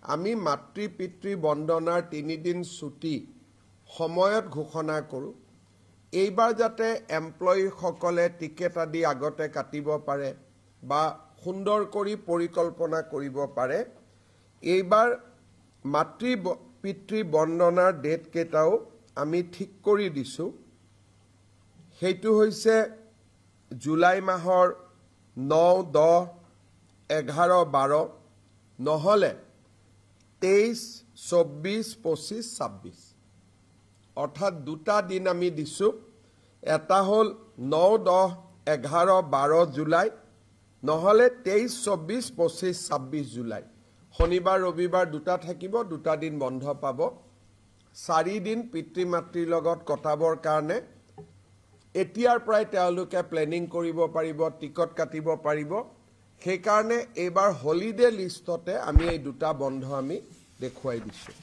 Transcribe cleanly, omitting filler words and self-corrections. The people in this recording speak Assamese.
আমি মাতৃ পিতৃ বন্দনাৰ 3 দিন ছুটি সময়ত ঘোষণা কৰোঁ। এইবাৰ যাতে এমপ্লয়ীসকলে টিকেট আদি আগতে কাটিব পাৰে বা সুন্দৰ কৰি পৰিকল্পনা কৰিব পাৰে। এইবাৰ মাতৃ পিতৃ বন্দনাৰ ডেট কেইটাও আমি ঠিক কৰি দিছোঁ। সেইটো হৈছে জুলাই মাহৰ 9, 10, 11, 12 নহলে 23, 24, 25, 26 অৰ্থাৎ দুটা দিন আমি দিছোঁ। এটা হ'ল 9, 10, 11, 12 জুলাই নহলে 23, 24, 25, 26 জুলাই। শনিবাৰ ৰবিবাৰ দুটা থাকিব, দুটা দিন বন্ধ পাব। 4 দিন পিতৃ মাতৃৰ লগত কটাবৰ কাৰণে এতিয়াৰ পৰাই তেওঁলোকে প্লেনিং কৰিব পাৰিব, টিকট কাটিব পাৰিব। সেইকাৰণে এইবাৰ হলিডে লিষ্টতে আমি এই দুটা বন্ধ আমি দেখুৱাই দিছোঁ।